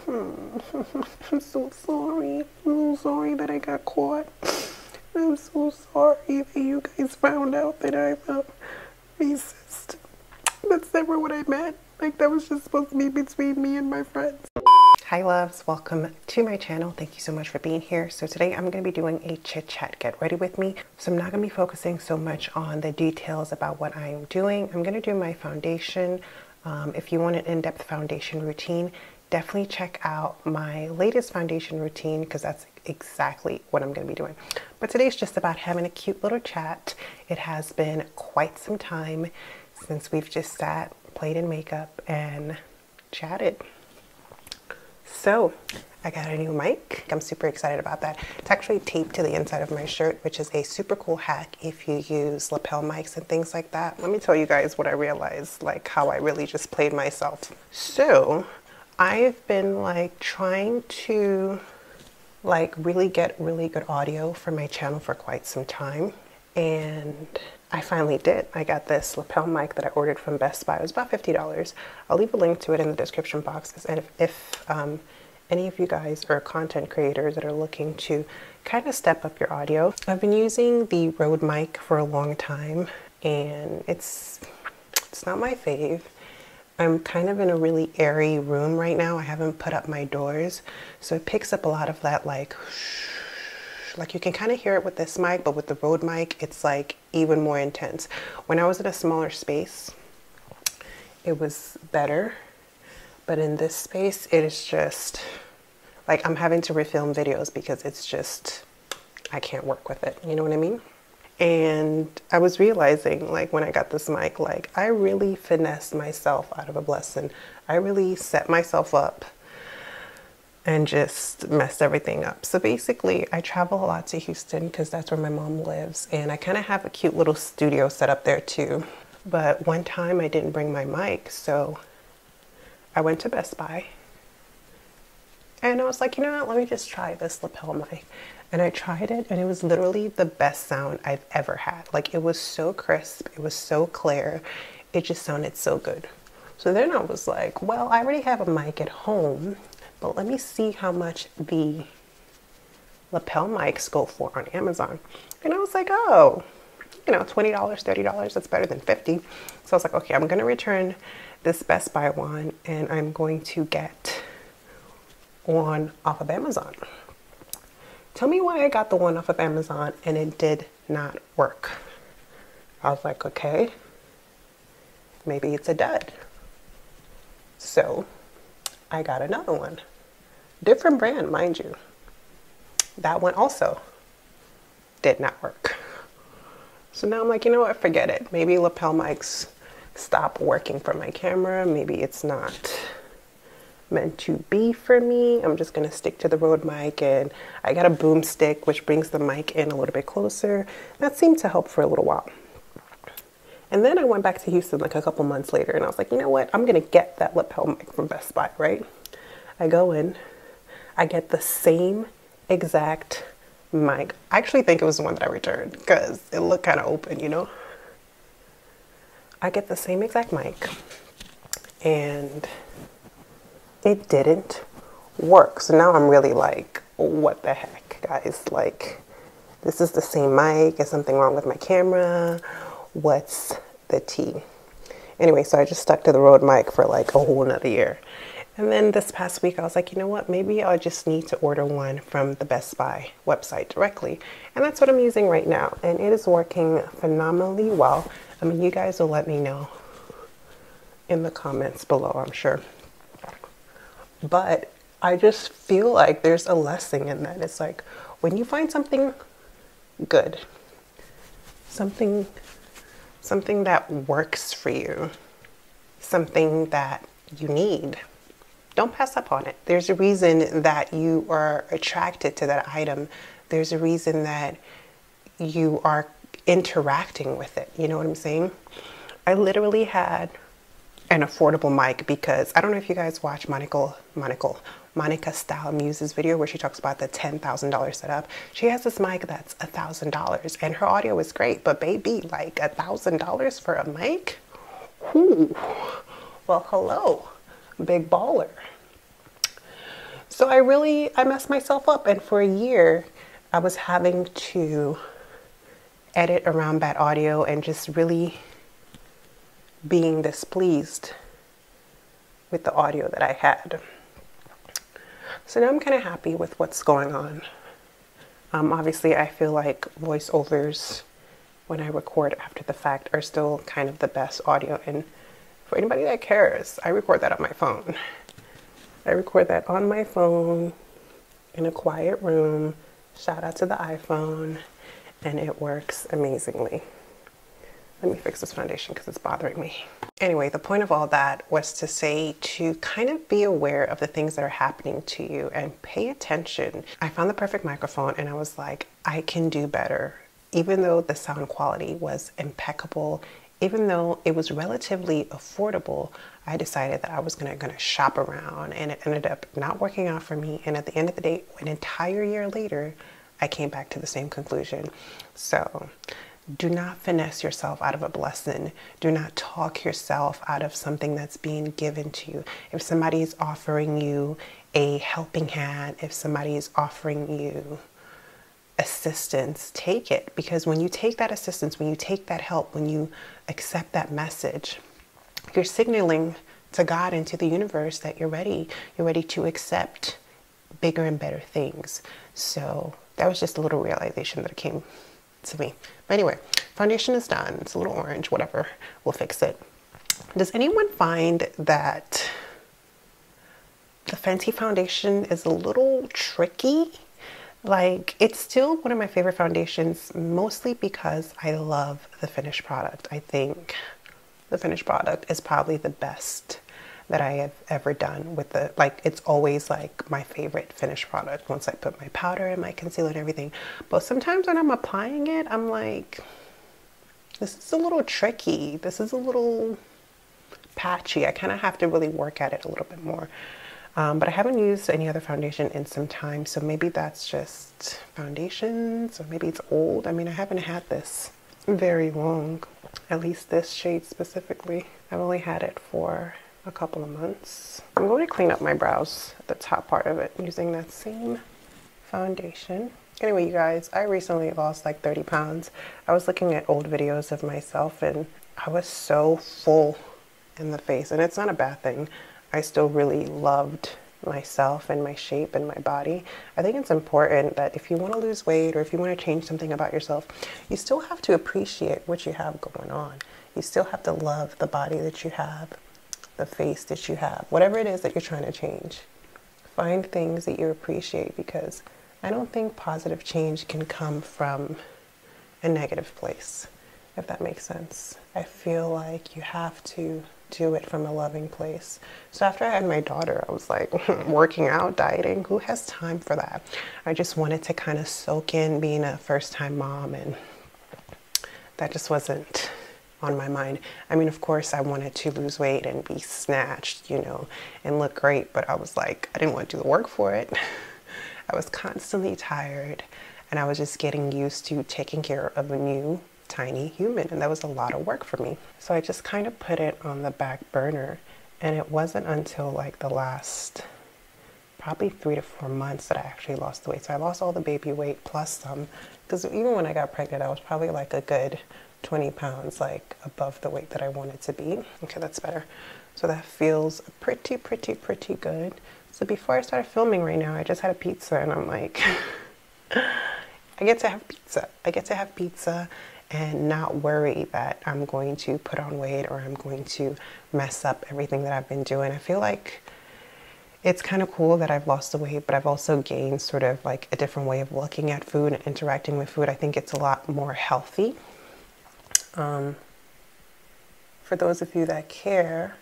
I'm so sorry. I'm so sorry that I got caught. I'm so sorry that you guys found out that I'm a racist. That's never what I meant. Like, that was just supposed to be between me and my friends. Hi loves, welcome to my channel. Thank you so much for being here. So today I'm going to be doing a chit chat. Get ready with me. So I'm not going to be focusing so much on the details about what I'm doing. I'm going to do my foundation. If you want an in-depth foundation routine, definitely check out my latest foundation routine because that's exactly what I'm going to be doing. But today's just about having a cute little chat. It has been quite some time since we've just sat, played in makeup, and chatted. So I got a new mic. I'm super excited about that. It's actually taped to the inside of my shirt, which is a super cool hack if you use lapel mics and things like that. Let me tell you guys what I realized, like how I really just played myself. So I've been like trying to really get really good audio for my channel for quite some time. And I finally did. I got this lapel mic that I ordered from Best Buy. It was about $50. I'll leave a link to it in the description box. And if any of you guys are content creators that are looking to kind of step up your audio, I've been using the Rode mic for a long time, and it's not my fave. I'm kind of in a really airy room right now. I haven't put up my doors, so it picks up a lot of that like you can kind of hear it with this mic, but with the Rode mic, it's like even more intense. When I was in a smaller space, it was better, but in this space, it is just like I'm having to refilm videos because it's just, I can't work with it. You know what I mean? And I was realizing, like, when I got this mic, like, I really finessed myself out of a blessing. I really set myself up and just messed everything up. So basically, I travel a lot to Houston because that's where my mom lives. And I kind of have a cute little studio set up there too. But one time I didn't bring my mic, so I went to Best Buy. And I was like, you know what, let me just try this lapel mic. And I tried it, and it was literally the best sound I've ever had. Like, it was so crisp, it was so clear, it just sounded so good. So then I was like, well, I already have a mic at home, but let me see how much the lapel mics go for on Amazon. And I was like, oh, you know, $20, $30, that's better than $50. So I was like, okay, I'm gonna return this Best Buy one, and I'm going to get one off of Amazon. Tell me why I got the one off of Amazon and it did not work. I was like, okay, maybe it's a dud. So I got another one. Different brand, mind you. That one also did not work. So now I'm like, you know what, forget it. Maybe lapel mics stop working for my camera. Maybe it's not meant to be for me. I'm just gonna stick to the Rode mic, and I got a boom stick which brings the mic in a little bit closer. That seemed to help for a little while. And then I went back to Houston like a couple months later, and I was like, you know what, I'm gonna get that lapel mic from Best Buy, right? I go in, I get the same exact mic. I actually think it was the one that I returned because it looked kind of open, you know? I get the same exact mic, and it didn't work. So now I'm really like, what the heck, guys? Like, this is the same mic. Is something wrong with my camera? What's the tea? Anyway, so I just stuck to the Rode mic for like a whole nother year. And then this past week, I was like, you know what? Maybe I just need to order one from the Best Buy website directly. And that's what I'm using right now. And it is working phenomenally well. I mean, you guys will let me know in the comments below, I'm sure. But I just feel like there's a lesson in that. It's like when you find something good, something that works for you, something that you need, don't pass up on it. There's a reason that you are attracted to that item. There's a reason that you are interacting with it. You know what I'm saying? I literally had an affordable mic because I don't know if you guys watch Monica Style Muse's video where she talks about the $10,000 setup. She has this mic that's $1,000 and her audio is great, but baby, like $1,000 for a mic? Whew. Well, hello, big baller. So I messed myself up, and for a year I was having to edit around bad audio and just really being displeased with the audio that I had. So now I'm kind of happy with what's going on. Obviously, I feel like voiceovers when I record after the fact are still kind of the best audio. And for anybody that cares, I record that on my phone. I record that on my phone in a quiet room. Shout out to the iPhone. And it works amazingly. Let me fix this foundation because it's bothering me. Anyway, the point of all that was to say to kind of be aware of the things that are happening to you and pay attention. I found the perfect microphone and I was like, I can do better. Even though the sound quality was impeccable, even though it was relatively affordable, I decided that I was gonna shop around, and it ended up not working out for me. And at the end of the day, an entire year later, I came back to the same conclusion. So do not finesse yourself out of a blessing. Do not talk yourself out of something that's being given to you. If somebody is offering you a helping hand, if somebody is offering you assistance, take it. Because when you take that assistance, when you take that help, when you accept that message, you're signaling to God and to the universe that you're ready. You're ready to accept bigger and better things. So that was just a little realization that came to me. But anyway, foundation is done. It's a little orange, whatever. We'll fix it. Does anyone find that the Fenty foundation is a little tricky? Like, it's still one of my favorite foundations, mostly because I love the finished product. I think the finished product is probably the best that I have ever done with the, like, it's always like my favorite finished product once I put my powder and my concealer and everything. But sometimes when I'm applying it, I'm like, this is a little tricky. This is a little patchy. I kind of have to really work at it a little bit more. But I haven't used any other foundation in some time, so maybe that's just foundations, or maybe it's old. I mean, I haven't had this very long, at least this shade specifically. I've only had it for a couple of months. I'm going to clean up my brows, the top part of it, using that same foundation. Anyway, you guys, I recently lost like 30 pounds. I was looking at old videos of myself and I was so full in the face, and it's not a bad thing. I still really loved myself and my shape and my body. I think it's important that if you want to lose weight or if you want to change something about yourself, you still have to appreciate what you have going on. You still have to love the body that you have, the face that you have, whatever it is that you're trying to change. Find things that you appreciate, because I don't think positive change can come from a negative place, if that makes sense. I feel like you have to do it from a loving place. So after I had my daughter, I was like, working out, dieting, who has time for that? I just wanted to kind of soak in being a first-time mom, and that just wasn't on my mind. I mean, of course, I wanted to lose weight and be snatched, you know, and look great, but I was like, I didn't want to do the work for it. I was constantly tired, and I was just getting used to taking care of a new tiny human, and that was a lot of work for me. So I just kind of put it on the back burner, and it wasn't until like the last probably 3 to 4 months that I actually lost the weight. So I lost all the baby weight plus some, because even when I got pregnant, I was probably like a good 20 pounds like above the weight that I wanted to be. Okay, that's better. So that feels pretty good. So before I started filming right now, I just had a pizza, and I'm like, I get to have pizza. I get to have pizza and not worry that I'm going to put on weight or I'm going to mess up everything that I've been doing. I feel like it's kind of cool that I've lost the weight, but I've also gained sort of like a different way of looking at food and interacting with food. I think it's a lot more healthy. For those of you that care,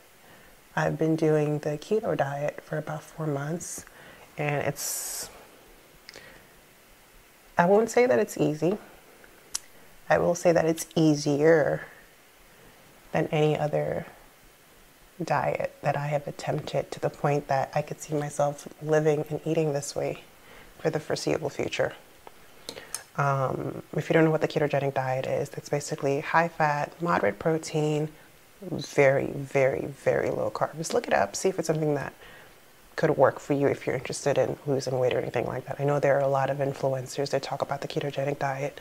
I've been doing the keto diet for about 4 months, and I won't say that it's easy. I will say that it's easier than any other diet that I have attempted, to the point that I could see myself living and eating this way for the foreseeable future. If you don't know what the ketogenic diet is, it's basically high fat, moderate protein, very low carbs. Look it up, see if it's something that could work for you if you're interested in losing weight or anything like that. I know there are a lot of influencers that talk about the ketogenic diet.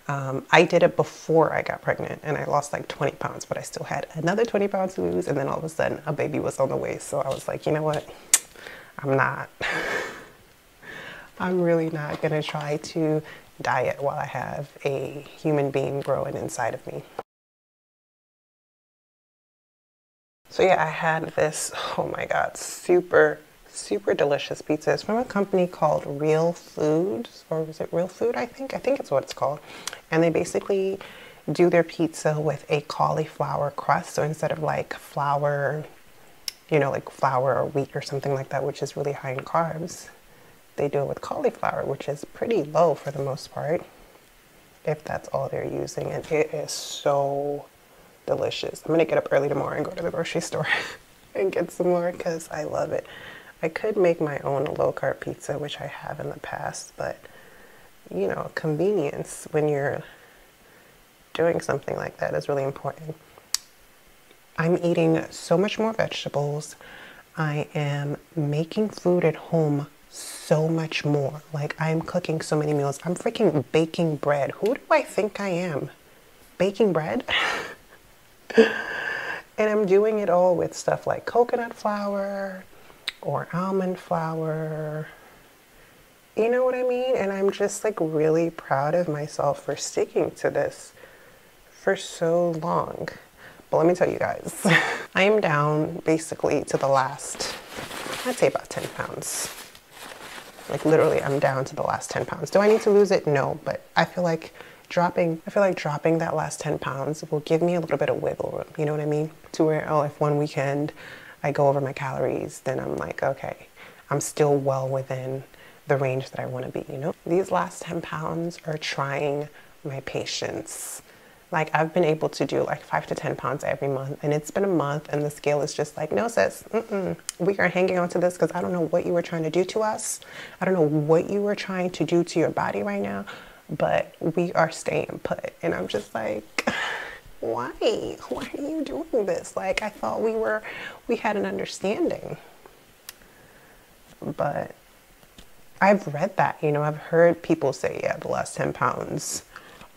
I did it before I got pregnant and I lost like 20 pounds, but I still had another 20 pounds to lose. And then all of a sudden a baby was on the way. So I was like, you know what? I'm really not gonna try to diet while I have a human being growing inside of me. So yeah, I had this, oh my God, super delicious pizza. It's from a company called Real Foods, or was it Real Food? I think it's what it's called. And they basically do their pizza with a cauliflower crust. So instead of like flour, you know, like flour or wheat or something like that, which is really high in carbs, they do it with cauliflower, which is pretty low for the most part, if that's all they're using. And it is so delicious. I'm gonna get up early tomorrow and go to the grocery store and get some more because I love it. I could make my own low carb pizza, which I have in the past, but you know, convenience when you're doing something like that is really important. I'm eating so much more vegetables. I am making food at home so much more. Like I'm cooking so many meals. I'm freaking baking bread. Who do I think I am? Baking bread? And I'm doing it all with stuff like coconut flour or almond flour. You know what I mean? And I'm just like really proud of myself for sticking to this for so long. But let me tell you guys, I am down basically to the last, I'd say about 10 pounds. Like literally I'm down to the last 10 pounds. Do I need to lose it? No, but I feel like dropping that last 10 pounds will give me a little bit of wiggle room. You know what I mean? To where, oh, if one weekend I go over my calories, then I'm like, okay, I'm still well within the range that I want to be, you know? These last 10 pounds are trying my patience. Like I've been able to do like 5 to 10 pounds every month, and it's been a month and the scale is just like, no sis, we are hanging on to this because I don't know what you were trying to do to us. I don't know what you were trying to do to your body right now, but we are staying put. And I'm just like, why are you doing this? Like I thought we had an understanding. But I've read that, you know, I've heard people say, yeah, the last 10 pounds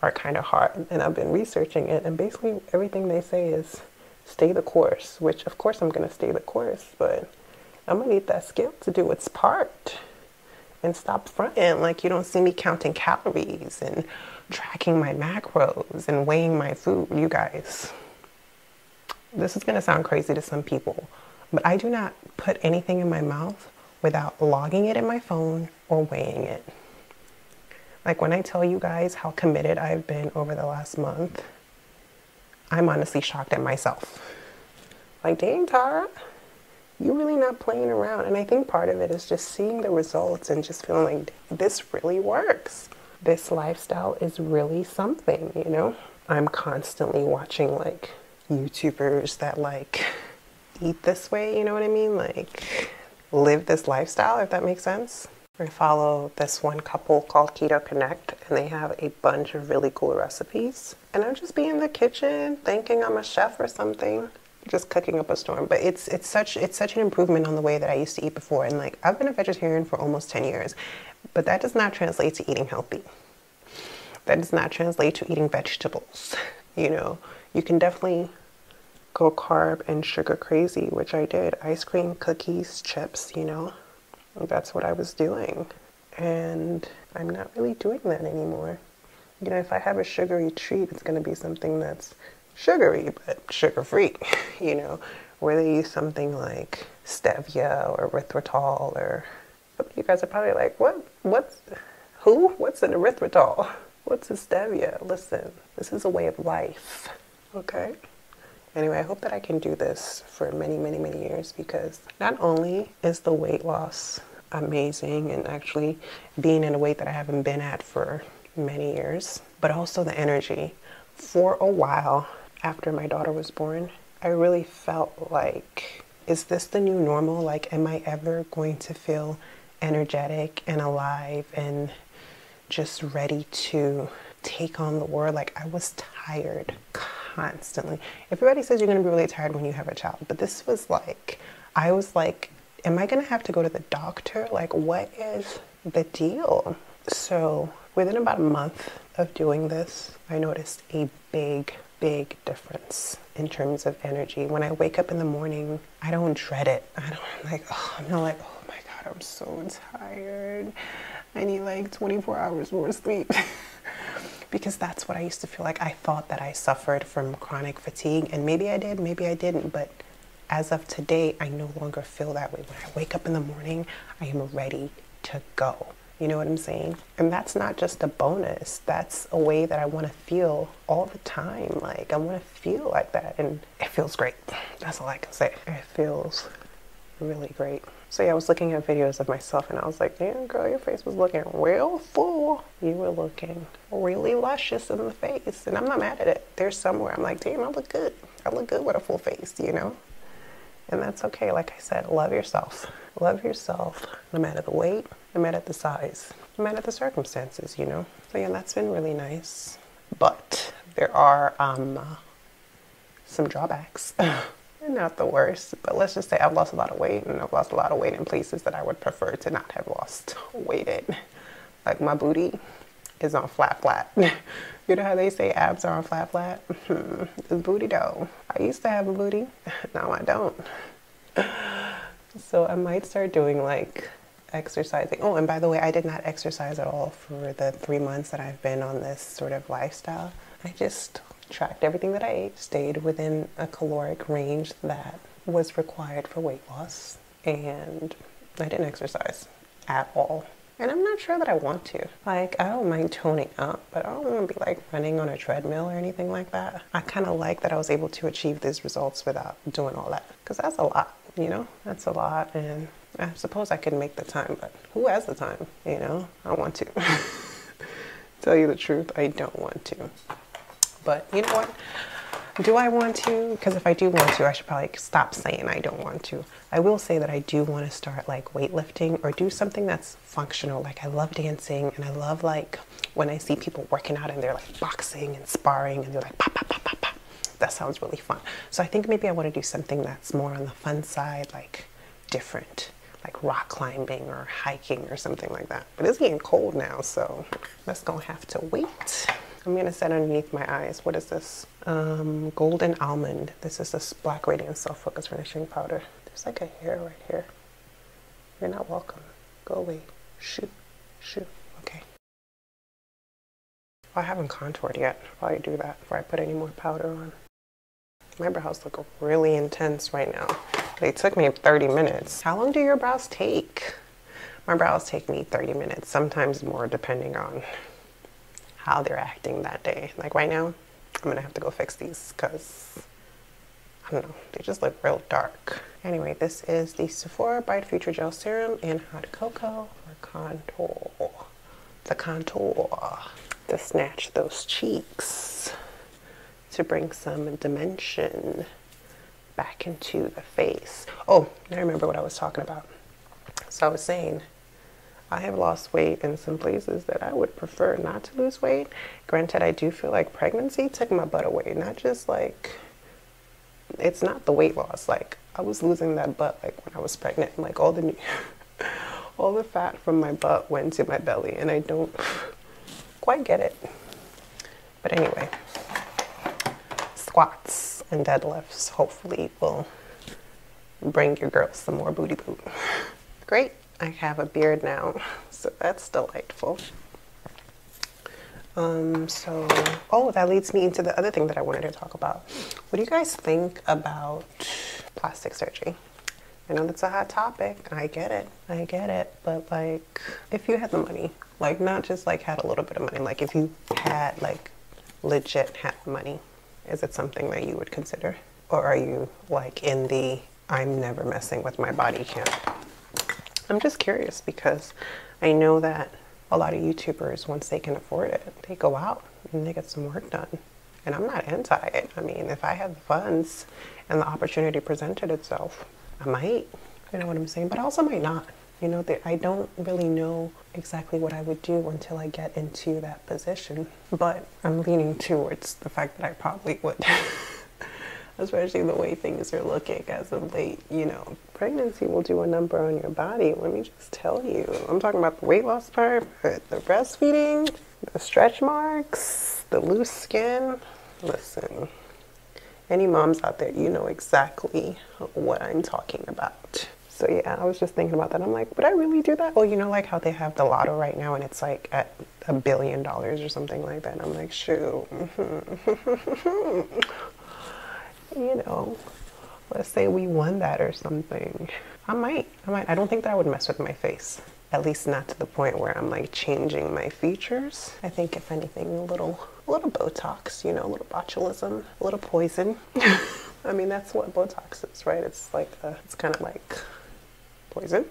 are kind of hard, and I've been researching it, and basically everything they say is stay the course, which of course I'm going to stay the course, but I'm going to need that scale to do its part and stop fronting like you don't see me counting calories and tracking my macros and weighing my food. You guys, this is going to sound crazy to some people, but I do not put anything in my mouth without logging it in my phone or weighing it. Like when I tell you guys how committed I've been over the last month, I'm honestly shocked at myself. Like, dang, Tara, you're really not playing around. And I think part of it is just seeing the results and just feeling like this really works. This lifestyle is really something, you know? I'm constantly watching like YouTubers that like eat this way, you know what I mean? Like live this lifestyle, if that makes sense. I follow this one couple called Keto Connect, and they have a bunch of really cool recipes. And I'll just be in the kitchen thinking I'm a chef or something, just cooking up a storm. But it's such an improvement on the way that I used to eat before. And like I've been a vegetarian for almost 10 years, but that does not translate to eating healthy. That does not translate to eating vegetables. You know, you can definitely go carb and sugar crazy, which I did. Ice cream, cookies, chips, you know. That's what I was doing, and I'm not really doing that anymore. You know, if I have a sugary treat, it's going to be something that's sugary but sugar-free, you know, where they use something like stevia or erythritol, or some of you guys are probably like, what's an erythritol? What's a stevia? Listen, this is a way of life, okay? Anyway, I hope that I can do this for many, many, many years, because not only is the weight loss amazing and actually being in a weight that I haven't been at for many years, but also the energy. For a while after my daughter was born, I really felt like, is this the new normal? Like, am I ever going to feel energetic and alive and just ready to take on the world? Like, I was tired constantly. Everybody says you're going to be really tired when you have a child, but this was like, I was like am I gonna have to go to the doctor? Like, what is the deal? So within about a month of doing this, I noticed a big difference in terms of energy. When I wake up in the morning, I don't dread it. I'm not like, oh my God, I'm so tired. I need like 24 hours more sleep. Because that's what I used to feel like. I thought that I suffered from chronic fatigue, and maybe I did, maybe I didn't, but as of today, I no longer feel that way. When I wake up in the morning, I am ready to go. You know what I'm saying? And that's not just a bonus. That's a way that I want to feel all the time. Like, I want to feel like that, and it feels great. That's all I can say. It feels really great. So yeah, I was looking at videos of myself and I was like, damn girl, your face was looking real full. You were looking really luscious in the face. And I'm not mad at it. There's somewhere I'm like, damn, I look good. I look good with a full face, you know? And that's okay. Like I said, love yourself. Love yourself no matter the weight, no matter the size, no matter the circumstances, you know? So yeah, that's been really nice. But there are some drawbacks. Not the worst, but let's just say I've lost a lot of weight, and I've lost a lot of weight in places that I would prefer to not have lost weight in. Like, my booty is on flat. You know how they say abs are on flat? This booty though. I used to have a booty. Now I don't. So I might start doing like exercising. Oh, and by the way, I did not exercise at all for the 3 months that I've been on this sort of lifestyle. I just tracked everything that I ate, stayed within a caloric range that was required for weight loss, and I didn't exercise at all. And I'm not sure that I want to. Like, I don't mind toning up, but I don't want to be like running on a treadmill or anything like that. I kind of like that I was able to achieve these results without doing all that, because that's a lot, you know? That's a lot, and I suppose I could make the time, but who has the time, you know? I want to. Tell you the truth, I don't want to. But you know what? Do I want to? Because if I do want to, I should probably stop saying I don't want to. I will say that I do want to start like weightlifting or do something that's functional. Like, I love dancing, and I love like when I see people working out and they're like boxing and sparring and they're like pop, pop, pop, pop, pop. That sounds really fun. So I think maybe I want to do something that's more on the fun side, like different, like rock climbing or hiking or something like that. But it's getting cold now, so that's gonna have to wait. I'm gonna set underneath my eyes. What is this? Golden Almond. This is this Black Radiance Self Focus Finishing Powder. There's like a hair right here. You're not welcome. Go away. Shoot. Okay. Well, I haven't contoured yet. I'll probably do that before I put any more powder on. My brows look really intense right now. They took me 30 minutes. How long do your brows take? My brows take me 30 minutes, sometimes more, depending on how they're acting that day. Like right now, I'm gonna have to go fix these because, I don't know, they just look real dark. Anyway, this is the Sephora Bright Future Gel Serum in Hot Cocoa for contour. The contour. To snatch those cheeks. To bring some dimension back into the face. Oh, I remember what I was talking about. So I was saying, I have lost weight in some places that I would prefer not to lose weight. Granted, I do feel like pregnancy took my butt away. Not just like, it's not the weight loss. Like, I was losing that butt like when I was pregnant. Like all the fat from my butt went to my belly, and I don't quite get it. But anyway, squats and deadlifts hopefully will bring your girls some more booty boot. Great. I have a beard now, so that's delightful. That leads me into the other thing that I wanted to talk about. What do you guys think about plastic surgery? I know that's a hot topic. I get it. But like, if you had the money, like not just like had a little bit of money, like if you had like legit had money, is it something that you would consider? Or are you like in the I'm never messing with my body camp? I'm just curious because I know that a lot of YouTubers, once they can afford it, they go out and they get some work done. And I'm not anti it. I mean, if I had the funds and the opportunity presented itself, I might, you know what I'm saying? But I also might not. You know, I don't really know exactly what I would do until I get into that position. But I'm leaning towards the fact that I probably would. especially the way things are looking as of late. You know, pregnancy will do a number on your body. Let me just tell you. I'm talking about the weight loss part, but the breastfeeding, the stretch marks, the loose skin. Listen, any moms out there, you know exactly what I'm talking about. So yeah, I was just thinking about that. I'm like, would I really do that? Well, you know, like how they have the lotto right now and it's like at $1 billion or something like that. And I'm like, shoot. You know, let's say we won that or something. I might. I don't think that would mess with my face. At least not to the point where I'm like changing my features. I think if anything, a little Botox, you know, a little botulism, a little poison. I mean, that's what Botox is, right? It's like, it's kind of like poison,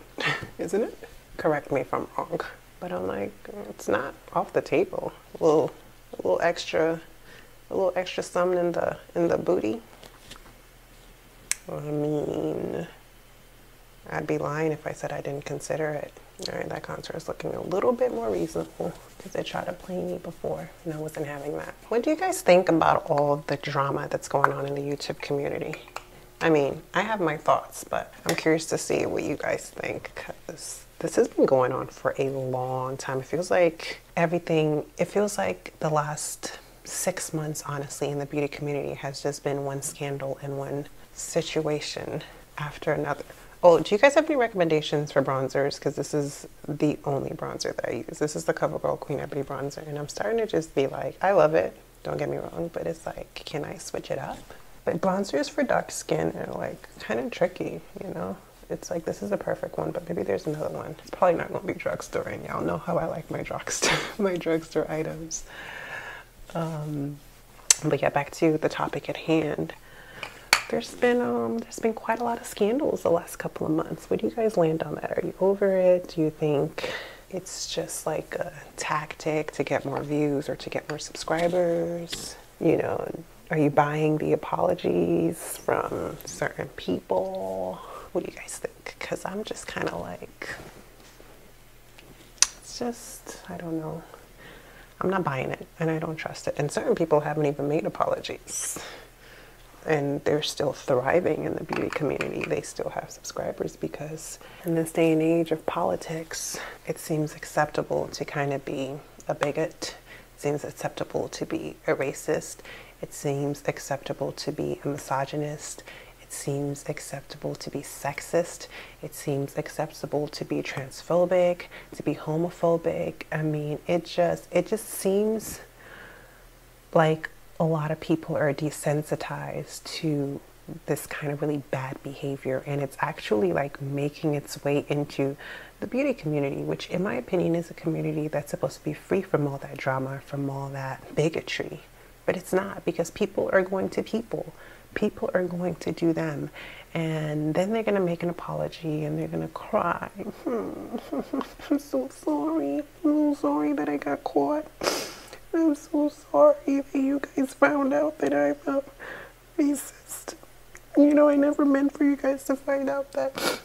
isn't it? Correct me if I'm wrong. But I'm like, it's not off the table. A little extra something in the booty. I mean, I'd be lying if I said I didn't consider it. All right, that contour is looking a little bit more reasonable because they tried to play me before and I wasn't having that. What do you guys think about all the drama that's going on in the YouTube community? I mean, I have my thoughts, but I'm curious to see what you guys think because this has been going on for a long time. It feels like the last 6 months, honestly, in the beauty community has just been one scandal and one situation after another. Oh, do you guys have any recommendations for bronzers? Because this is the only bronzer that I use. This is the CoverGirl Queen Ebony bronzer. And I'm starting to just be like, I love it. Don't get me wrong. But it's like, can I switch it up? But bronzers for dark skin are like kind of tricky, you know? It's like, this is the perfect one, but maybe there's another one. It's probably not going to be drugstore, and y'all know how I like my drugstore items. But yeah, back to the topic at hand. There's been quite a lot of scandals the last couple of months. Where do you guys land on that? Are you over it? Do you think it's just like a tactic to get more views or to get more subscribers? You know, are you buying the apologies from certain people? What do you guys think? Because I'm just kind of like, it's just, I don't know. I'm not buying it and I don't trust it. And certain people haven't even made apologies. And they're still thriving in the beauty community. They still have subscribers because in this day and age of politics, it seems acceptable to kind of be a bigot. It seems acceptable to be a racist. It seems acceptable to be a misogynist. It seems acceptable to be sexist. It seems acceptable to be transphobic, to be homophobic. I mean, it just seems like a lot of people are desensitized to this kind of really bad behavior, and it's actually like making its way into the beauty community, which in my opinion is a community that's supposed to be free from all that drama, from all that bigotry. But it's not, because people are going to people. People are going to do them. And then they're going to make an apology and they're going to cry. I'm so sorry. I'm so sorry that I got caught. I'm so sorry that you guys found out that I'm a racist. You know, I never meant for you guys to find out that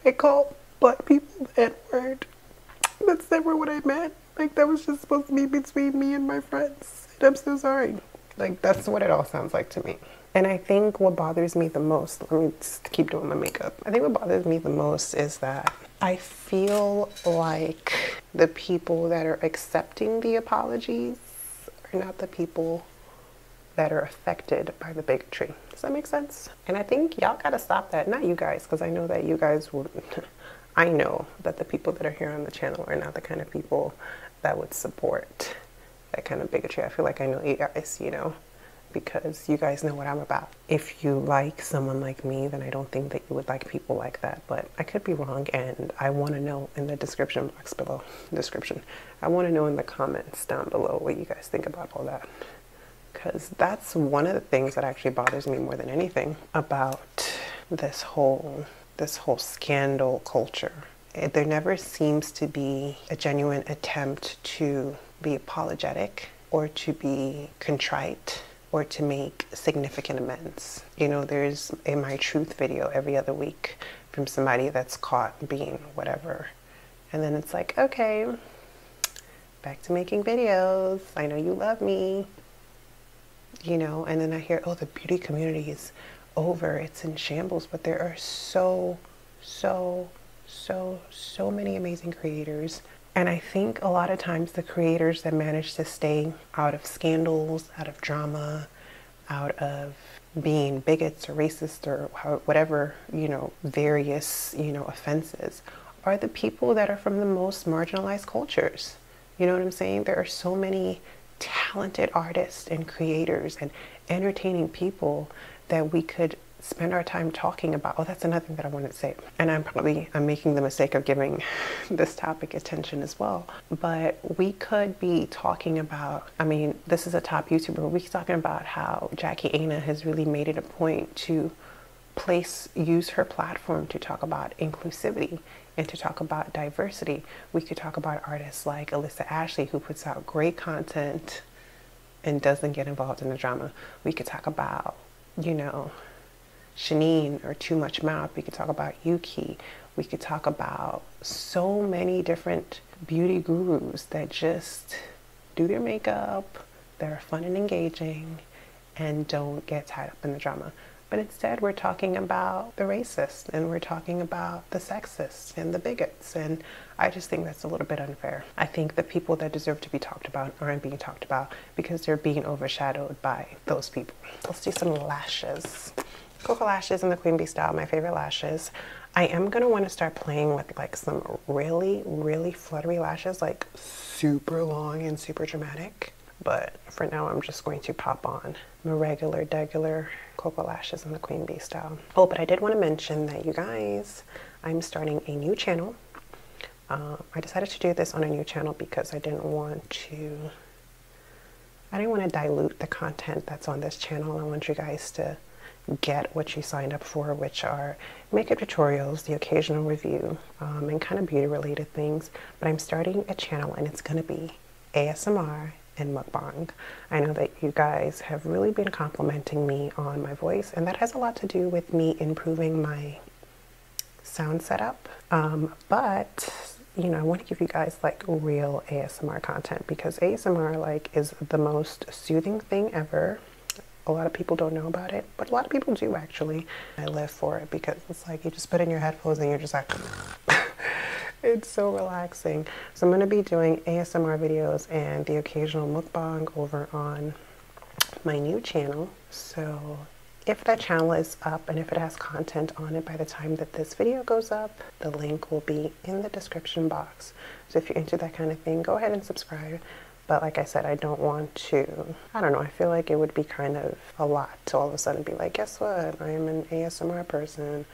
I call black people the N-word. That's never what I meant. Like, that was just supposed to be between me and my friends. And I'm so sorry. Like, that's what it all sounds like to me. And I think what bothers me the most, let me just keep doing my makeup. I think what bothers me the most is that I feel like the people that are accepting the apologies are not the people that are affected by the bigotry. Does that make sense? And I think y'all gotta stop that. Not you guys, because I know that you guys would, I know that the people that are here on the channel are not the kind of people that would support that kind of bigotry. I feel like I know you guys, you know, because you guys know what I'm about. If you like someone like me, then I don't think that you would like people like that, but I could be wrong, and I want to know in the description box below, I want to know in the comments down below what you guys think about all that, because that's one of the things that actually bothers me more than anything about this whole scandal culture. There never seems to be a genuine attempt to be apologetic or to be contrite or to make significant amends. You know, there's a My Truth video every other week from somebody that's caught being whatever. And then it's like, okay, back to making videos. I know you love me. you know, and then I hear, oh, the beauty community is over, it's in shambles, but there are so many amazing creators. And I think a lot of times the creators that manage to stay out of scandals, out of drama, out of being bigots or racist or whatever, you know, various, you know, offenses, are the people that are from the most marginalized cultures. You know what I'm saying? There are so many talented artists and creators and entertaining people that we could spend our time talking about. Oh, that's another thing that I wanted to say. And I'm making the mistake of giving this topic attention as well. But we could be talking about, I mean, this is a top YouTuber. We're talking about how Jackie Aina has really made it a point to use her platform to talk about inclusivity and to talk about diversity. We could talk about artists like Alyssa Ashley, who puts out great content and doesn't get involved in the drama. We could talk about, you know, Shanine or Too Much Mouth. We could talk about Yuki. We could talk about so many different beauty gurus that just do their makeup, that are fun and engaging, and don't get tied up in the drama. But instead, we're talking about the racists, and we're talking about the sexists and the bigots, and I just think that's a little bit unfair. I think the people that deserve to be talked about aren't being talked about because they're being overshadowed by those people. Let's do some lashes. Cocoa lashes in the Queen Bee style, my favorite lashes. I am gonna want to start playing with like some really fluttery lashes, like super long and super dramatic. But for now, I'm just going to pop on my regular cocoa lashes in the Queen Bee style. Oh, but I did want to mention that, you guys, I'm starting a new channel. I decided to do this on a new channel because I didn't want to dilute the content that's on this channel. I want you guys to get what you signed up for, which are makeup tutorials, the occasional review, and kind of beauty related things. But I'm starting a channel and it's going to be ASMR and mukbang. I know that you guys have really been complimenting me on my voice, and that has a lot to do with me improving my sound setup. But you know, I want to give you guys like real ASMR content because ASMR like is the most soothing thing ever. A lot of people don't know about it, but a lot of people do actually. I live for it because it's like you just put in your headphones and you're just like it's so relaxing. So I'm going to be doing ASMR videos and the occasional mukbang over on my new channel. So if that channel is up and if it has content on it by the time that this video goes up, the link will be in the description box. So if you're into that kind of thing, go ahead and subscribe. But like I said, I don't want to, I don't know, I feel like it would be kind of a lot to all of a sudden be like, guess what? I am an ASMR person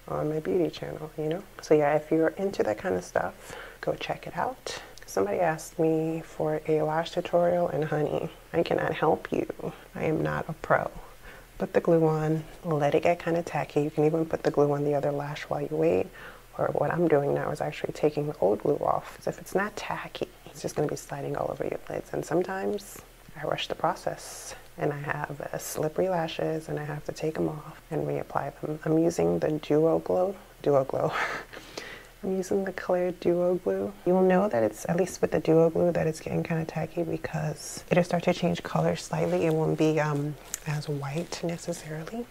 on my beauty channel, you know? So yeah, if you're into that kind of stuff, go check it out. Somebody asked me for a lash tutorial, and honey, I cannot help you. I am not a pro. Put the glue on, let it get kind of tacky. You can even put the glue on the other lash while you wait. Or what I'm doing now is actually taking the old glue off. So if it's not tacky, it's just going to be sliding all over your lids. And sometimes I rush the process and I have slippery lashes and I have to take them off and reapply them. I'm using the Duo Glow. I'm using the Clear Duo Glue. You'll know that it's, at least with the Duo Glue, that it's getting kind of tacky because it'll start to change color slightly. It won't be as white necessarily.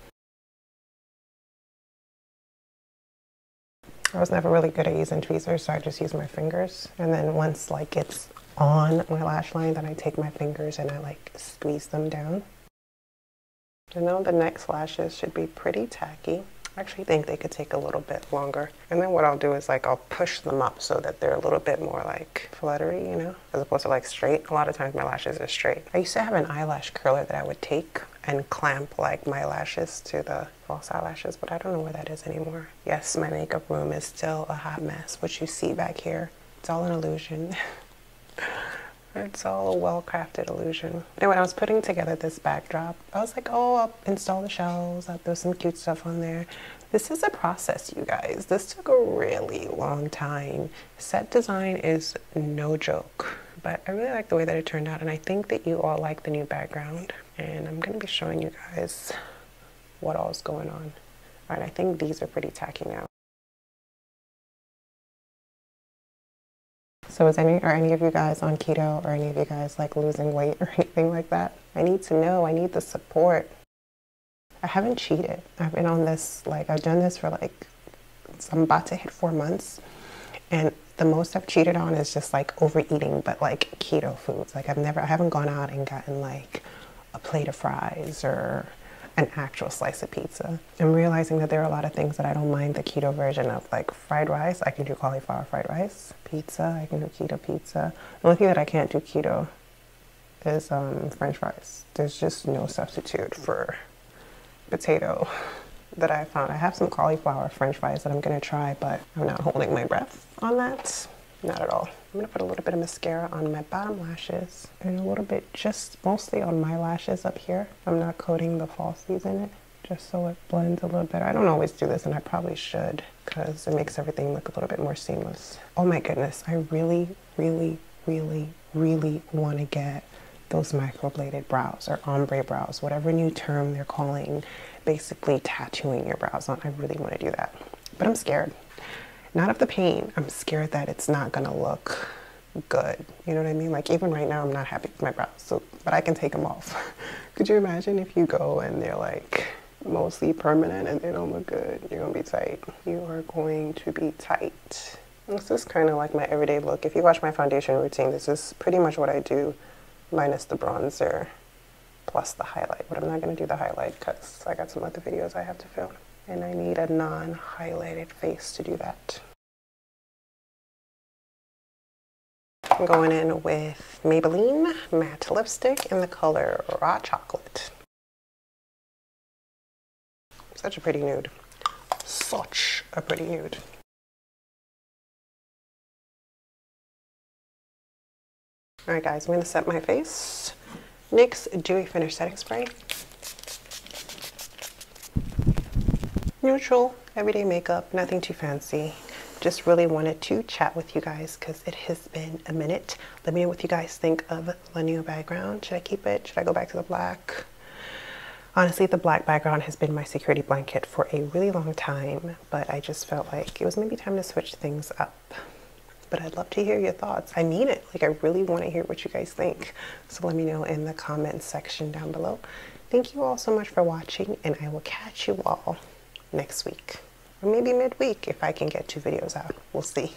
I was never really good at using tweezers, so I just use my fingers. And then once like it's on my lash line, then I take my fingers and I like squeeze them down. I know the next lashes should be pretty tacky. I actually think they could take a little bit longer. And then what I'll do is like I'll push them up so that they're a little bit more like fluttery, you know, as opposed to like straight. A lot of times my lashes are straight. I used to have an eyelash curler that I would take and clamp like my lashes to the false eyelashes, but I don't know where that is anymore. Yes, my makeup room is still a hot mess. What you see back here, it's all an illusion. It's all a well-crafted illusion. Anyway, I was putting together this backdrop. I was like, oh, I'll install the shelves. I'll throw some cute stuff on there. This is a process, you guys. This took a really long time. Set design is no joke, but I really like the way that it turned out, and I think that you all like the new background. And I'm going to be showing you guys what all is going on. All right, I think these are pretty tacky now. So are any of you guys on keto, or any of you guys like losing weight or anything like that? I need to know. I need the support. I haven't cheated. I've been on this, like, I've done this for like, I'm about to hit 4 months. And the most I've cheated on is just like overeating, but like keto foods. Like I haven't gone out and gotten like a plate of fries or an actual slice of pizza. I'm realizing that there are a lot of things that I don't mind the keto version of, like fried rice. I can do cauliflower fried rice. Pizza, I can do keto pizza. The only thing that I can't do keto is French fries. There's just no substitute for potato that I found. I have some cauliflower French fries that I'm gonna try, but I'm not holding my breath on that. Not at all. I'm gonna put a little bit of mascara on my bottom lashes and a little bit, just mostly on my lashes up here. I'm not coating the falsies in it, just so it blends a little better. I don't always do this, and I probably should, because it makes everything look a little bit more seamless. Oh my goodness, I really, really, really, really want to get those microbladed brows, or ombre brows, whatever new term they're calling, basically tattooing your brows on. I really want to do that, but I'm scared. Not of the pain, I'm scared that it's not gonna look good. You know what I mean? Like even right now, I'm not happy with my brows, so, but I can take them off. Could you imagine if you go and they're like mostly permanent and they don't look good? You're gonna be tight. You are going to be tight. This is kind of like my everyday look. If you watch my foundation routine, this is pretty much what I do, minus the bronzer plus the highlight. But I'm not gonna do the highlight because I got some other videos I have to film, and I need a non-highlighted face to do that. I'm going in with Maybelline matte lipstick in the color Raw Chocolate. Such a pretty nude. Such a pretty nude. Alright guys, I'm going to set my face. NYX Dewy Finish Setting Spray. Neutral, everyday makeup, nothing too fancy. Just really wanted to chat with you guys because it has been a minute. Let me know what you guys think of the new background. Should I keep it? Should I go back to the black? Honestly, the black background has been my security blanket for a really long time, but I just felt like it was maybe time to switch things up. But I'd love to hear your thoughts. I mean it. Like, I really want to hear what you guys think. So let me know in the comments section down below. Thank you all so much for watching, and I will catch you all next week. Or maybe midweek if I can get 2 videos out. We'll see.